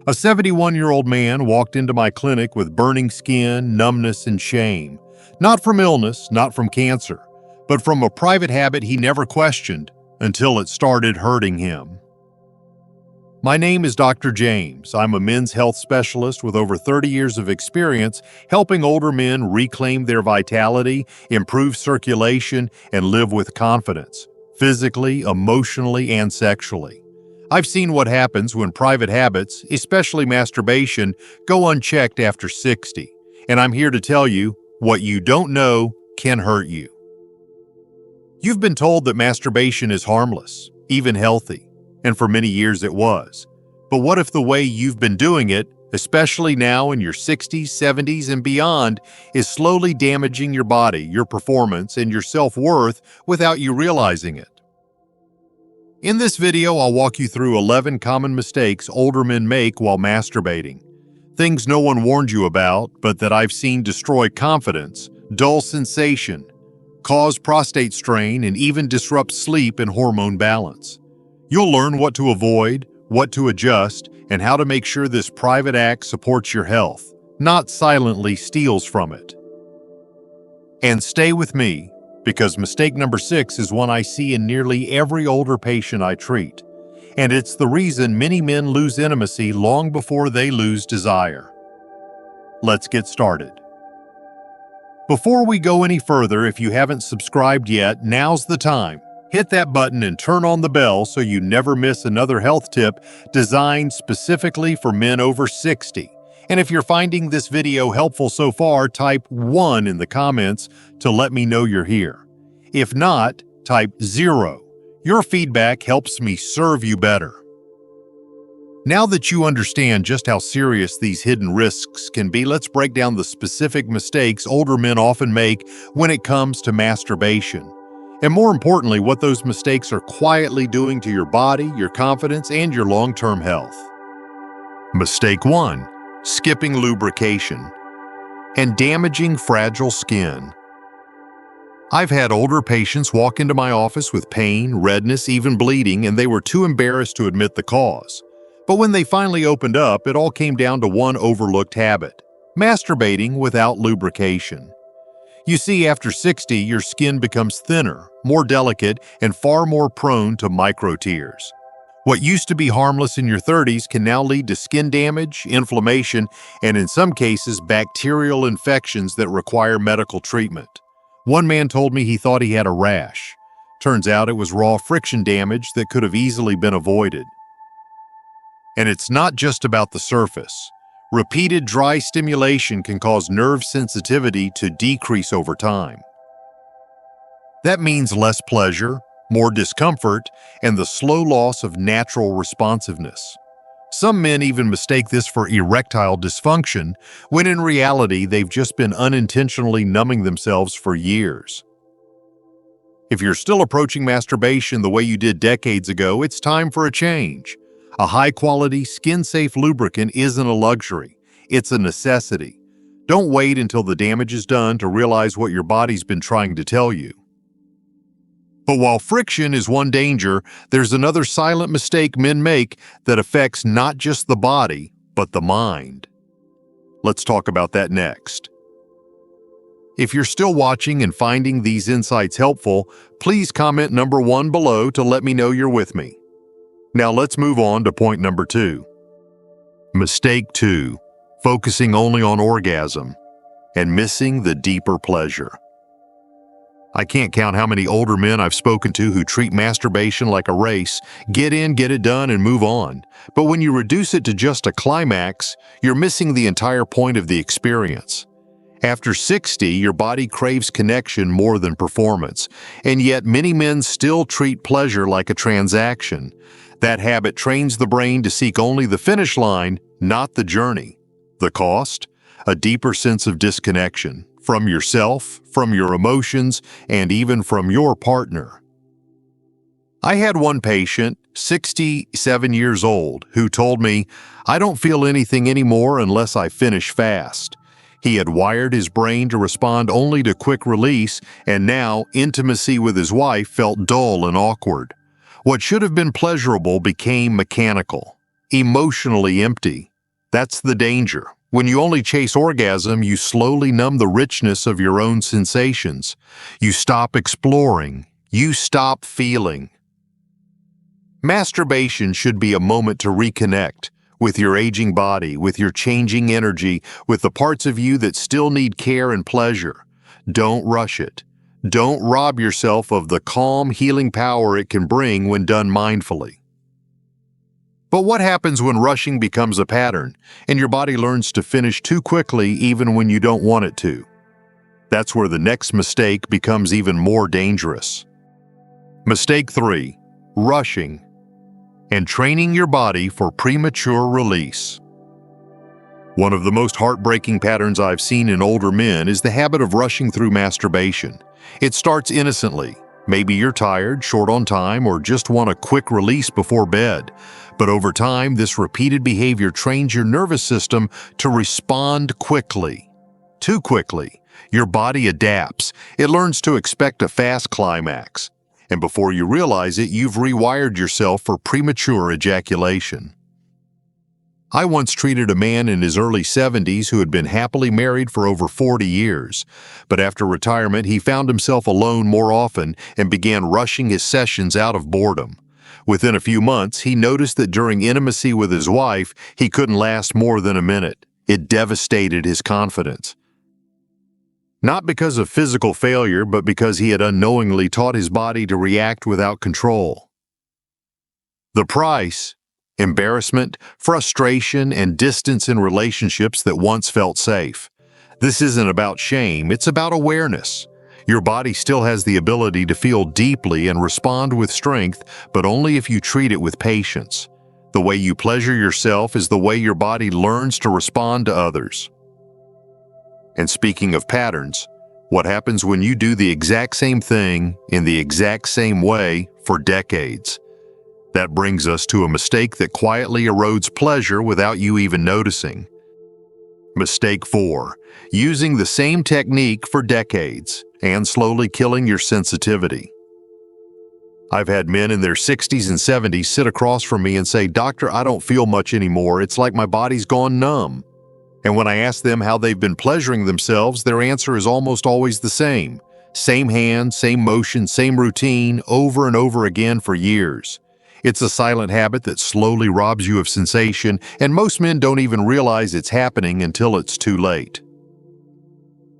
A 71-year-old man walked into my clinic with burning skin, numbness, and shame. Not from illness, not from cancer, but from a private habit he never questioned until it started hurting him. My name is Dr. James. I'm a men's health specialist with over 30 years of experience helping older men reclaim their vitality, improve circulation, and live with confidence, physically, emotionally, and sexually. I've seen what happens when private habits, especially masturbation, go unchecked after 60, and I'm here to tell you what you don't know can hurt you. You've been told that masturbation is harmless, even healthy, and for many years it was. But what if the way you've been doing it, especially now in your 60s, 70s, and beyond, is slowly damaging your body, your performance, and your self-worth without you realizing it? In this video, I'll walk you through 11 common mistakes older men make while masturbating. Things no one warned you about, but that I've seen destroy confidence, dull sensation, cause prostate strain, and even disrupt sleep and hormone balance. You'll learn what to avoid, what to adjust, and how to make sure this private act supports your health, not silently steals from it. And stay with me, because mistake number 6 is one I see in nearly every older patient I treat, and it's the reason many men lose intimacy long before they lose desire. Let's get started. Before we go any further, if you haven't subscribed yet, now's the time. Hit that button and turn on the bell so you never miss another health tip designed specifically for men over 60. And if you're finding this video helpful so far, type 1 in the comments to let me know you're here. If not, type 0. Your feedback helps me serve you better. Now that you understand just how serious these hidden risks can be, let's break down the specific mistakes older men often make when it comes to masturbation. And more importantly, what those mistakes are quietly doing to your body, your confidence, and your long-term health. Mistake 1. Skipping lubrication and damaging fragile skin. I've had older patients walk into my office with pain, redness, even bleeding, and they were too embarrassed to admit the cause. But when they finally opened up, it all came down to one overlooked habit: masturbating without lubrication. You see, after 60, your skin becomes thinner, more delicate, and far more prone to micro tears. What used to be harmless in your 30s can now lead to skin damage, inflammation, and in some cases, bacterial infections that require medical treatment. One man told me he thought he had a rash. Turns out it was raw friction damage that could have easily been avoided. And it's not just about the surface. Repeated dry stimulation can cause nerve sensitivity to decrease over time. That means less pleasure, more discomfort, and the slow loss of natural responsiveness. Some men even mistake this for erectile dysfunction, when in reality they've just been unintentionally numbing themselves for years. If you're still approaching masturbation the way you did decades ago, it's time for a change. A high-quality, skin-safe lubricant isn't a luxury, it's a necessity. Don't wait until the damage is done to realize what your body's been trying to tell you. But while friction is one danger, there's another silent mistake men make that affects not just the body, but the mind. Let's talk about that next. If you're still watching and finding these insights helpful, please comment number 1 below to let me know you're with me. Now let's move on to point number 2. Mistake 2, focusing only on orgasm and missing the deeper pleasure. I can't count how many older men I've spoken to who treat masturbation like a race, get in, get it done, and move on. But when you reduce it to just a climax, you're missing the entire point of the experience. After 60, your body craves connection more than performance, and yet many men still treat pleasure like a transaction. That habit trains the brain to seek only the finish line, not the journey. The cost? A deeper sense of disconnection from yourself, from your emotions, and even from your partner. I had one patient, 67 years old, who told me, "I don't feel anything anymore unless I finish fast." He had wired his brain to respond only to quick release, and now intimacy with his wife felt dull and awkward. What should have been pleasurable became mechanical, emotionally empty. That's the danger. When you only chase orgasm, you slowly numb the richness of your own sensations. You stop exploring. You stop feeling. Masturbation should be a moment to reconnect with your aging body, with your changing energy, with the parts of you that still need care and pleasure. Don't rush it. Don't rob yourself of the calm, healing power it can bring when done mindfully. But what happens when rushing becomes a pattern and your body learns to finish too quickly even when you don't want it to? That's where the next mistake becomes even more dangerous. Mistake 3, rushing and training your body for premature release. One of the most heartbreaking patterns I've seen in older men is the habit of rushing through masturbation. It starts innocently. Maybe you're tired, short on time, or just want a quick release before bed. But over time, this repeated behavior trains your nervous system to respond quickly. Too quickly. Your body adapts. It learns to expect a fast climax. And before you realize it, you've rewired yourself for premature ejaculation. I once treated a man in his early 70s who had been happily married for over 40 years. But after retirement, he found himself alone more often and began rushing his sessions out of boredom. Within a few months, he noticed that during intimacy with his wife, he couldn't last more than a minute. It devastated his confidence. Not because of physical failure, but because he had unknowingly taught his body to react without control. The price: embarrassment, frustration, and distance in relationships that once felt safe. This isn't about shame, it's about awareness. Your body still has the ability to feel deeply and respond with strength, but only if you treat it with patience. The way you pleasure yourself is the way your body learns to respond to others. And speaking of patterns, what happens when you do the exact same thing in the exact same way for decades? That brings us to a mistake that quietly erodes pleasure without you even noticing. Mistake 4, using the same technique for decades and slowly killing your sensitivity. I've had men in their 60s and 70s sit across from me and say, "Doctor, I don't feel much anymore. It's like my body's gone numb." And when I ask them how they've been pleasuring themselves, their answer is almost always the same. Same hand, same motion, same routine, over and over again for years. It's a silent habit that slowly robs you of sensation, and most men don't even realize it's happening until it's too late.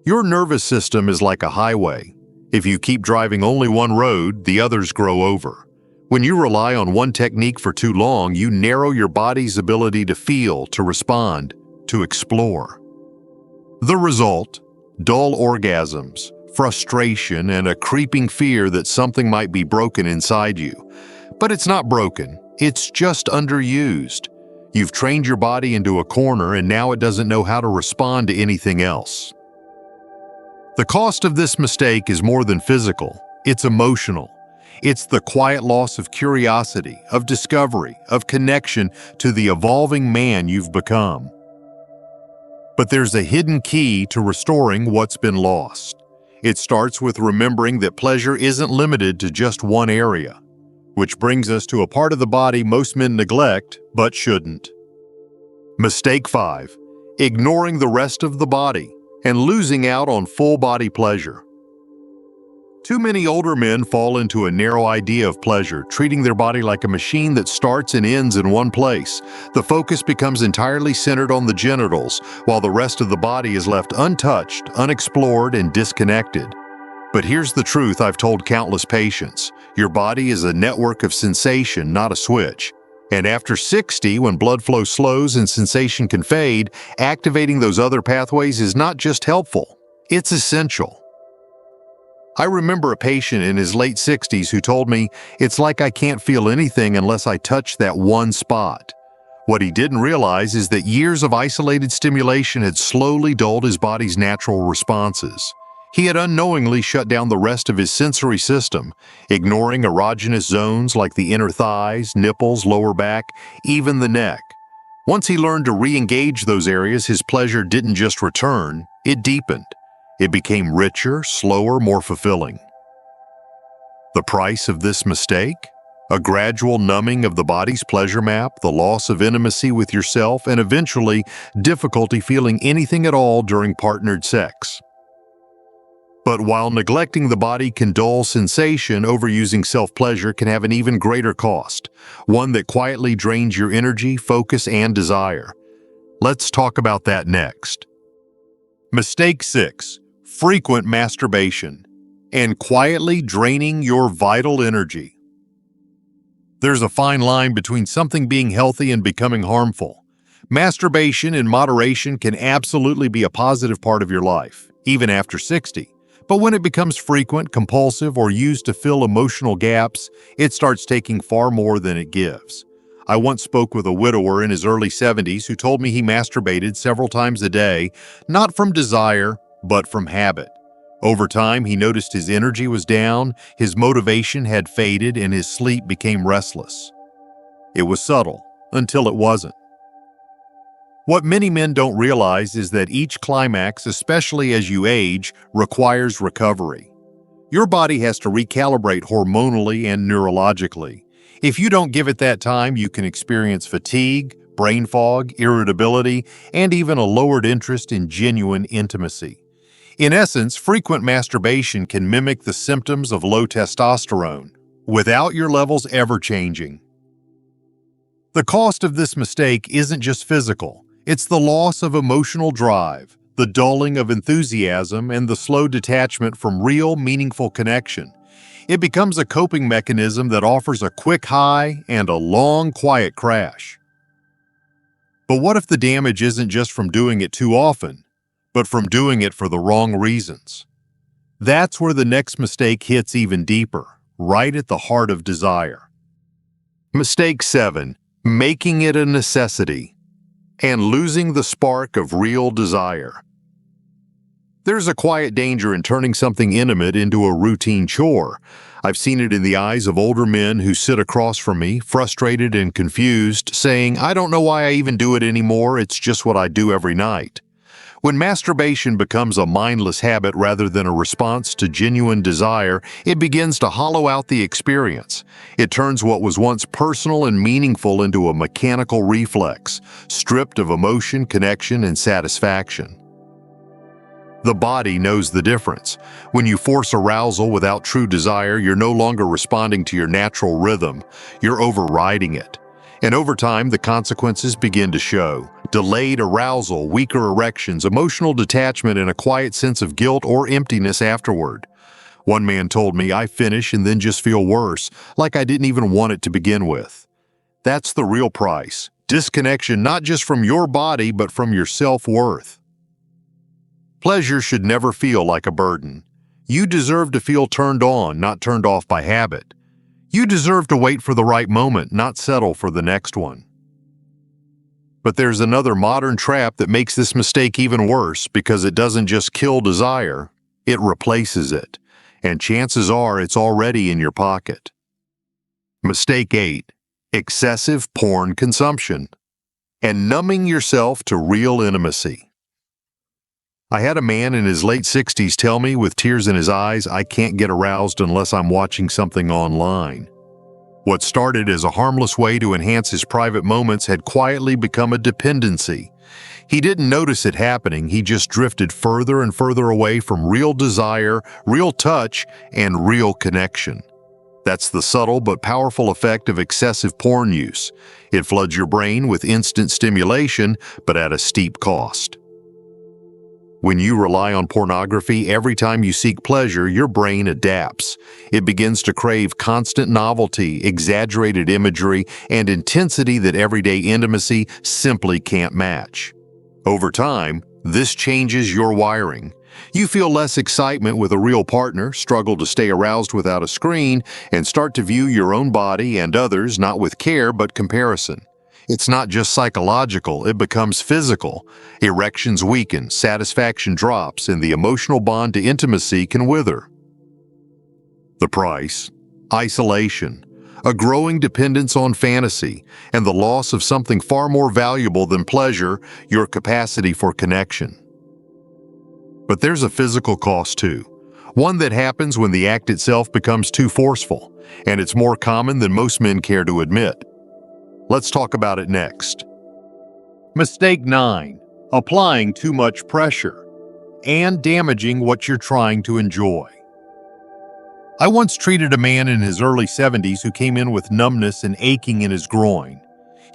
Your nervous system is like a highway. If you keep driving only one road, the others grow over. When you rely on one technique for too long, you narrow your body's ability to feel, to respond, to explore. The result: dull orgasms, frustration, and a creeping fear that something might be broken inside you. But it's not broken, it's just underused. You've trained your body into a corner and now it doesn't know how to respond to anything else. The cost of this mistake is more than physical, it's emotional. It's the quiet loss of curiosity, of discovery, of connection to the evolving man you've become. But there's a hidden key to restoring what's been lost. It starts with remembering that pleasure isn't limited to just one area. Which brings us to a part of the body most men neglect, but shouldn't. Mistake 5, ignoring the rest of the body and losing out on full body pleasure. Too many older men fall into a narrow idea of pleasure, treating their body like a machine that starts and ends in one place. The focus becomes entirely centered on the genitals, while the rest of the body is left untouched, unexplored, and disconnected. But here's the truth I've told countless patients. Your body is a network of sensation, not a switch. And after 60, when blood flow slows and sensation can fade, activating those other pathways is not just helpful, it's essential. I remember a patient in his late 60s who told me, "It's like I can't feel anything unless I touch that one spot." What he didn't realize is that years of isolated stimulation had slowly dulled his body's natural responses. He had unknowingly shut down the rest of his sensory system, ignoring erogenous zones like the inner thighs, nipples, lower back, even the neck. Once he learned to re-engage those areas, his pleasure didn't just return, it deepened. It became richer, slower, more fulfilling. The price of this mistake? A gradual numbing of the body's pleasure map, the loss of intimacy with yourself, and eventually difficulty feeling anything at all during partnered sex. But while neglecting the body can dull sensation, overusing self-pleasure can have an even greater cost, one that quietly drains your energy, focus, and desire. Let's talk about that next. Mistake 6. Frequent masturbation and quietly draining your vital energy. There's a fine line between something being healthy and becoming harmful. Masturbation in moderation can absolutely be a positive part of your life, even after 60. But when it becomes frequent, compulsive, or used to fill emotional gaps, it starts taking far more than it gives. I once spoke with a widower in his early 70s who told me he masturbated several times a day, not from desire, but from habit. Over time, he noticed his energy was down, his motivation had faded, and his sleep became restless. It was subtle, until it wasn't. What many men don't realize is that each climax, especially as you age, requires recovery. Your body has to recalibrate hormonally and neurologically. If you don't give it that time, you can experience fatigue, brain fog, irritability, and even a lowered interest in genuine intimacy. In essence, frequent masturbation can mimic the symptoms of low testosterone, without your levels ever changing. The cost of this mistake isn't just physical. It's the loss of emotional drive, the dulling of enthusiasm, and the slow detachment from real, meaningful connection. It becomes a coping mechanism that offers a quick high and a long, quiet crash. But what if the damage isn't just from doing it too often, but from doing it for the wrong reasons? That's where the next mistake hits even deeper, right at the heart of desire. Mistake 7. Making it a necessity and losing the spark of real desire. There's a quiet danger in turning something intimate into a routine chore. I've seen it in the eyes of older men who sit across from me, frustrated and confused, saying, "I don't know why I even do it anymore, it's just what I do every night." When masturbation becomes a mindless habit rather than a response to genuine desire, it begins to hollow out the experience. It turns what was once personal and meaningful into a mechanical reflex, stripped of emotion, connection, and satisfaction. The body knows the difference. When you force arousal without true desire, you're no longer responding to your natural rhythm, you're overriding it. And over time, the consequences begin to show. Delayed arousal, weaker erections, emotional detachment, and a quiet sense of guilt or emptiness afterward. One man told me, "I finish and then just feel worse, like I didn't even want it to begin with." That's the real price. Disconnection not just from your body, but from your self-worth. Pleasure should never feel like a burden. You deserve to feel turned on, not turned off by habit. You deserve to wait for the right moment, not settle for the next one. But there's another modern trap that makes this mistake even worse because it doesn't just kill desire, it replaces it. And chances are it's already in your pocket. Mistake 8. Excessive porn consumption and numbing yourself to real intimacy. I had a man in his late 60s tell me with tears in his eyes, "I can't get aroused unless I'm watching something online." What started as a harmless way to enhance his private moments had quietly become a dependency. He didn't notice it happening, he just drifted further and further away from real desire, real touch, and real connection. That's the subtle but powerful effect of excessive porn use. It floods your brain with instant stimulation, but at a steep cost. When you rely on pornography every time you seek pleasure, your brain adapts. It begins to crave constant novelty, exaggerated imagery, and intensity that everyday intimacy simply can't match. Over time, this changes your wiring. You feel less excitement with a real partner, struggle to stay aroused without a screen, and start to view your own body and others not with care but comparison. It's not just psychological, it becomes physical. Erections weaken, satisfaction drops, and the emotional bond to intimacy can wither. The price? Isolation, a growing dependence on fantasy, and the loss of something far more valuable than pleasure, your capacity for connection. But there's a physical cost too. One that happens when the act itself becomes too forceful, and it's more common than most men care to admit. Let's talk about it next. Mistake 9. Applying too much pressure and damaging what you're trying to enjoy. I once treated a man in his early 70s who came in with numbness and aching in his groin.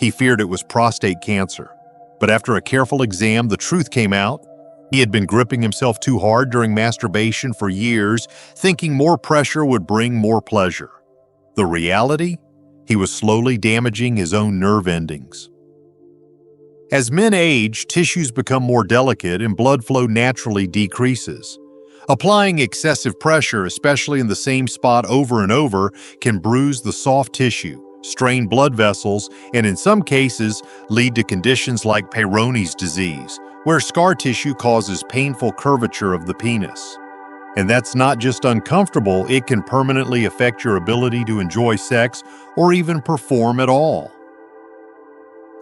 He feared it was prostate cancer, but after a careful exam, the truth came out. He had been gripping himself too hard during masturbation for years, thinking more pressure would bring more pleasure. The reality? He was slowly damaging his own nerve endings. As men age, tissues become more delicate and blood flow naturally decreases. Applying excessive pressure, especially in the same spot over and over, can bruise the soft tissue, strain blood vessels, and in some cases lead to conditions like Peyronie's disease, where scar tissue causes painful curvature of the penis. And that's not just uncomfortable, it can permanently affect your ability to enjoy sex or even perform at all.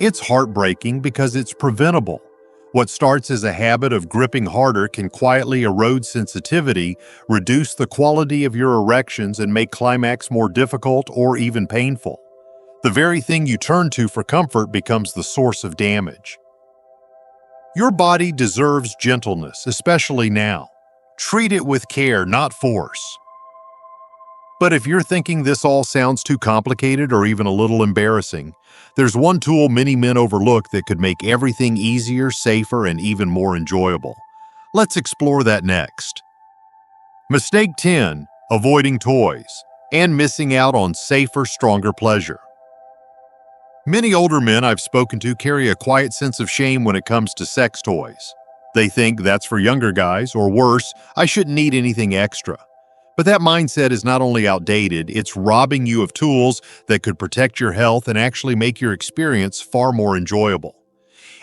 It's heartbreaking because it's preventable. What starts as a habit of gripping harder can quietly erode sensitivity, reduce the quality of your erections, and make climax more difficult or even painful. The very thing you turn to for comfort becomes the source of damage. Your body deserves gentleness, especially now. Treat it with care, not force. But if you're thinking this all sounds too complicated or even a little embarrassing, there's one tool many men overlook that could make everything easier, safer, and even more enjoyable. Let's explore that next. Mistake 10. Avoiding toys and missing out on safer, stronger pleasure. Many older men I've spoken to carry a quiet sense of shame when it comes to sex toys. They think that's for younger guys, or worse, I shouldn't need anything extra. But that mindset is not only outdated, it's robbing you of tools that could protect your health and actually make your experience far more enjoyable.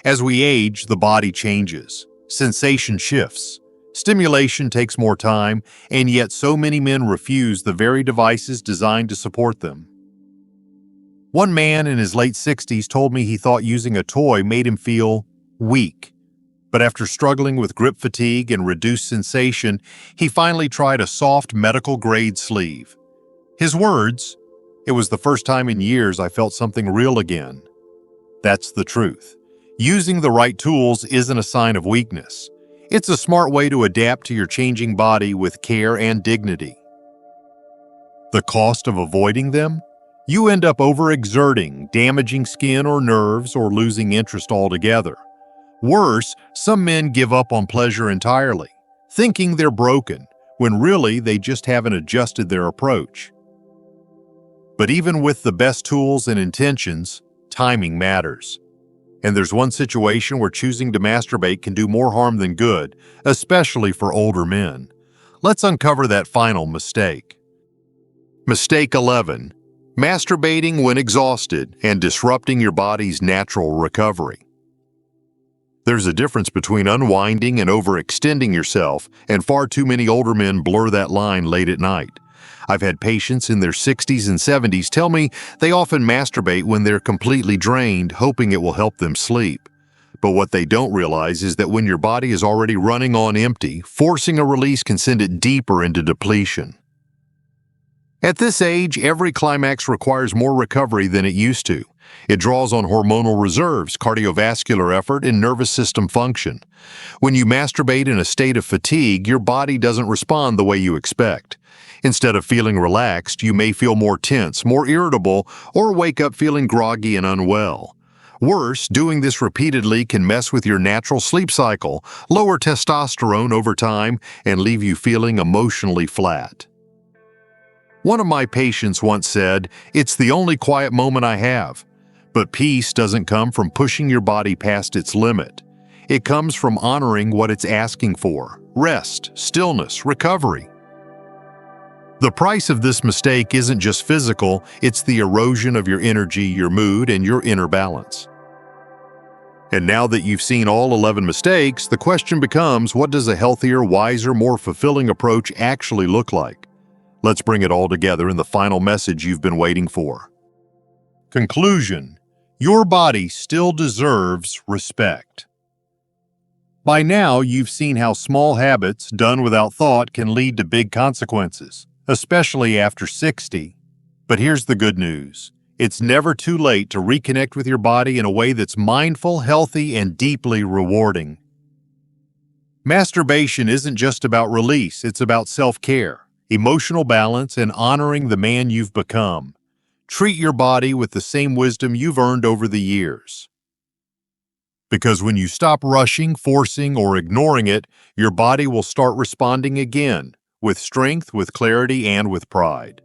As we age, the body changes. Sensation shifts. Stimulation takes more time, and yet so many men refuse the very devices designed to support them. One man in his late 60s told me he thought using a toy made him feel weak. But after struggling with grip fatigue and reduced sensation, he finally tried a soft medical-grade sleeve. His words, "It was the first time in years I felt something real again." That's the truth. Using the right tools isn't a sign of weakness. It's a smart way to adapt to your changing body with care and dignity. The cost of avoiding them? You end up overexerting, damaging skin or nerves, or losing interest altogether. Worse, some men give up on pleasure entirely, thinking they're broken, when really they just haven't adjusted their approach. But even with the best tools and intentions, timing matters. And there's one situation where choosing to masturbate can do more harm than good, especially for older men. Let's uncover that final mistake. Mistake 11. Masturbating when exhausted and disrupting your body's natural recovery. There's a difference between unwinding and overextending yourself, and far too many older men blur that line late at night. I've had patients in their 60s and 70s tell me they often masturbate when they're completely drained, hoping it will help them sleep. But what they don't realize is that when your body is already running on empty, forcing a release can send it deeper into depletion. At this age, every climax requires more recovery than it used to. It draws on hormonal reserves, cardiovascular effort, and nervous system function. When you masturbate in a state of fatigue, your body doesn't respond the way you expect. Instead of feeling relaxed, you may feel more tense, more irritable, or wake up feeling groggy and unwell. Worse, doing this repeatedly can mess with your natural sleep cycle, lower testosterone over time, and leave you feeling emotionally flat. One of my patients once said, "It's the only quiet moment I have." But peace doesn't come from pushing your body past its limit. It comes from honoring what it's asking for: rest, stillness, recovery. The price of this mistake isn't just physical, it's the erosion of your energy, your mood, and your inner balance. And now that you've seen all 11 mistakes, the question becomes, what does a healthier, wiser, more fulfilling approach actually look like? Let's bring it all together in the final message you've been waiting for. Conclusion: your body still deserves respect. By now, you've seen how small habits done without thought can lead to big consequences, especially after 60. But here's the good news. It's never too late to reconnect with your body in a way that's mindful, healthy, and deeply rewarding. Masturbation isn't just about release, it's about self-care, emotional balance, and honoring the man you've become. Treat your body with the same wisdom you've earned over the years. Because when you stop rushing, forcing, or ignoring it, your body will start responding again, with strength, with clarity, and with pride.